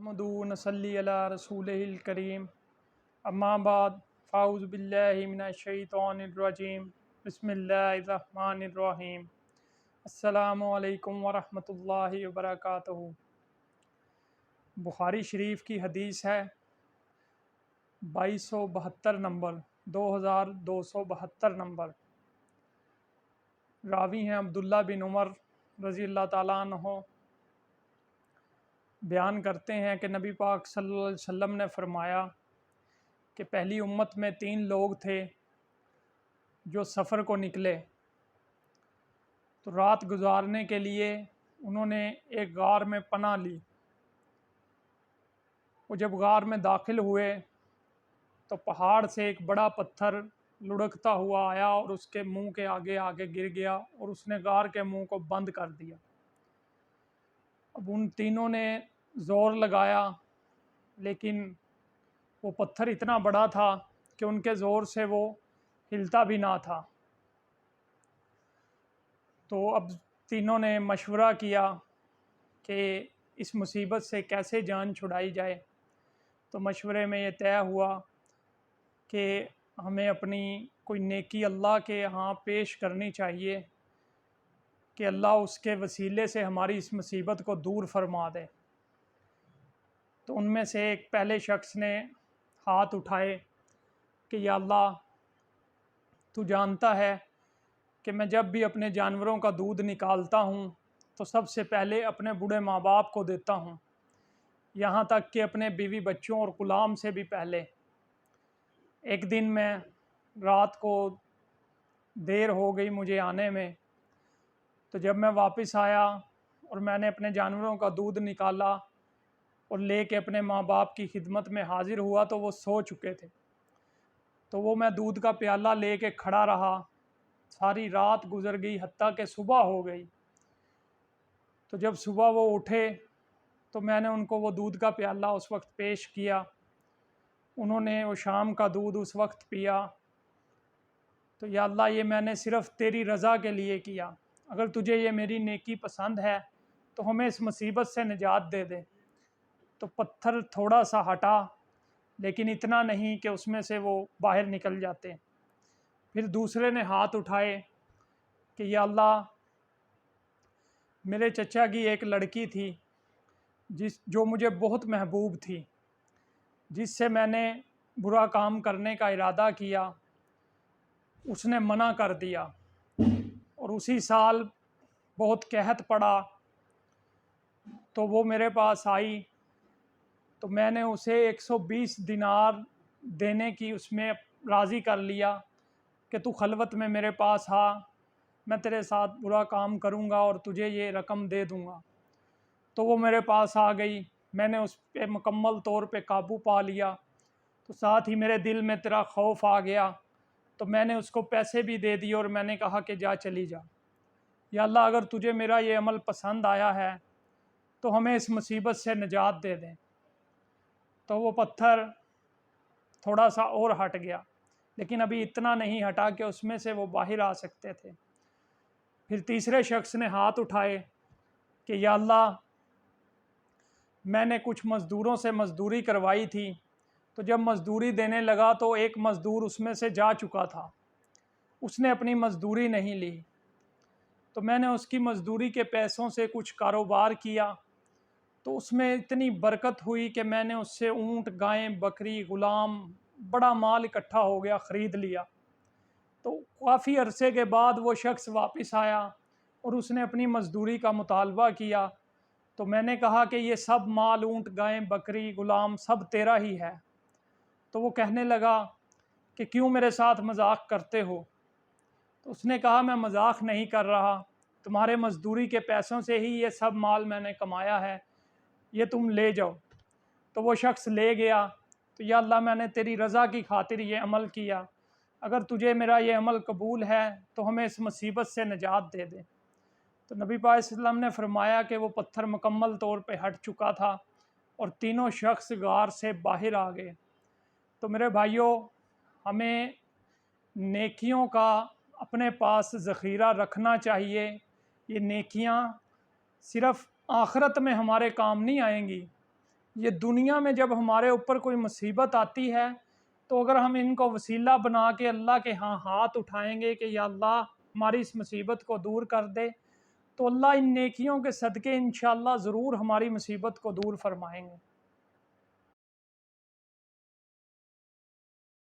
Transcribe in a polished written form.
नहमदु व नसल्ली अला रसूलिहिल करीम अम्मा बाद फ़ाऊज़ु बिल्लाहि मिनश शैतानिर रजीम बिस्मिल्लाहिर रहमानिर रहीम अस्सलामु अलैकुम व रहमतुल्लाहि व बरकातुहू। बुखारी शरीफ की हदीस है 2272 नंबर 2272 नंबर। रावी हैं अब्दुल्ला बिन उमर रज़ी अल्लाह ताला अन्हो। बयान करते हैं कि नबी पाक सल्लल्लाहु अलैहि वसल्लम ने फरमाया कि पहली उम्मत में 3 लोग थे जो सफ़र को निकले, तो रात गुजारने के लिए उन्होंने एक गार में पनाह ली। वो जब गार में दाखिल हुए तो पहाड़ से एक बड़ा पत्थर लुढ़कता हुआ आया और उसके मुंह के आगे आगे गिर गया और उसने गार के मुंह को बंद कर दिया। अब उन तीनों ने ज़ोर लगाया, लेकिन वो पत्थर इतना बड़ा था कि उनके ज़ोर से वो हिलता भी ना था। तो अब तीनों ने मशवरा किया कि इस मुसीबत से कैसे जान छुड़ाई जाए। तो मशवरे में ये तय हुआ कि हमें अपनी कोई नेकी अल्लाह के यहाँ पेश करनी चाहिए कि अल्लाह उसके वसीले से हमारी इस मुसीबत को दूर फरमा दे। तो उनमें से एक पहले शख्स ने हाथ उठाए कि या अल्लाह, तू जानता है कि मैं जब भी अपने जानवरों का दूध निकालता हूँ तो सबसे पहले अपने बूढ़े माँ बाप को देता हूँ, यहाँ तक कि अपने बीवी बच्चों और ग़ुलाम से भी पहले। एक दिन मैं रात को देर हो गई मुझे आने में, तो जब मैं वापस आया और मैंने अपने जानवरों का दूध निकाला और लेके अपने माँ बाप की खिदमत में हाज़िर हुआ तो वो सो चुके थे। तो वो मैं दूध का प्याला लेके खड़ा रहा, सारी रात गुज़र गई, हत्ता कि सुबह हो गई। तो जब सुबह वो उठे तो मैंने उनको वो दूध का प्याला उस वक्त पेश किया। उन्होंने वो शाम का दूध उस वक्त पिया। तो या अल्लाह, ये मैंने सिर्फ़ तेरी रज़ा के लिए किया, अगर तुझे ये मेरी नेकी पसंद है तो हमें इस मुसीबत से निजात दे दे। तो पत्थर थोड़ा सा हटा, लेकिन इतना नहीं कि उसमें से वो बाहर निकल जाते। फिर दूसरे ने हाथ उठाए कि या अल्लाह, मेरे चचा की एक लड़की थी जो मुझे बहुत महबूब थी, जिससे मैंने बुरा काम करने का इरादा किया, उसने मना कर दिया और उसी साल बहुत कहत पड़ा तो वो मेरे पास आई। तो मैंने उसे 120 दिनार देने की उसमें राज़ी कर लिया कि तू खलवत में मेरे पास आ, मैं तेरे साथ बुरा काम करूँगा और तुझे ये रकम दे दूँगा। तो वो मेरे पास आ गई, मैंने उस पर मुकम्मल तौर पे काबू पा लिया। तो साथ ही मेरे दिल में तेरा खौफ आ गया, तो मैंने उसको पैसे भी दे दिए और मैंने कहा कि जा चली जा। या अल्लाह, अगर तुझे मेरा ये अमल पसंद आया है तो हमें इस मुसीबत से निजात दे दें। तो वो पत्थर थोड़ा सा और हट गया, लेकिन अभी इतना नहीं हटा कि उसमें से वो बाहर आ सकते थे। फिर तीसरे शख्स ने हाथ उठाए कि या अल्लाह, मैंने कुछ मज़दूरों से मज़दूरी करवाई थी, तो जब मज़दूरी देने लगा तो एक मज़दूर उसमें से जा चुका था, उसने अपनी मज़दूरी नहीं ली। तो मैंने उसकी मज़दूरी के पैसों से कुछ कारोबार किया, तो उसमें इतनी बरकत हुई कि मैंने उससे ऊँट, गाय, बकरी, ग़ुलाम, बड़ा माल इकट्ठा हो गया, ख़रीद लिया। तो काफ़ी अरसे के बाद वो शख्स वापस आया और उसने अपनी मज़दूरी का मुतालबा किया। तो मैंने कहा कि ये सब माल, ऊँट, गाय, बकरी, ग़ुलाम सब तेरा ही है। तो वो कहने लगा कि क्यों मेरे साथ मजाक करते हो? तो उसने कहा, मैं मजाक नहीं कर रहा, तुम्हारे मज़दूरी के पैसों से ही ये सब माल मैंने कमाया है, ये तुम ले जाओ। तो वो शख्स ले गया। तो या अल्लाह, मैंने तेरी रज़ा की खातिर ये अमल किया, अगर तुझे मेरा ये अमल कबूल है तो हमें इस मुसीबत से निजात दे दे। तो नबी पाक सल्लल्लाहु अलैहि वसल्लम ने फरमाया कि वो पत्थर मुकम्मल तौर पे हट चुका था और तीनों शख्स गार से बाहर आ गए। तो मेरे भाइयों, हमें नेकियों का अपने पास ज़ख़ीरा रखना चाहिए। ये नेकियां सिर्फ़ आखिरत में हमारे काम नहीं आएंगी, یہ دنیا میں جب ہمارے اوپر کوئی مصیبت آتی ہے تو اگر ہم ان کو وسیلہ بنا کے اللہ کے ہاں ہاتھ اٹھائیں گے کہ یا اللہ ہماری اس مصیبت کو دور کر دے، تو اللہ ان نیکیوں کے صدقے انشاءاللہ ضرور ہماری مصیبت کو دور فرمائیں گے۔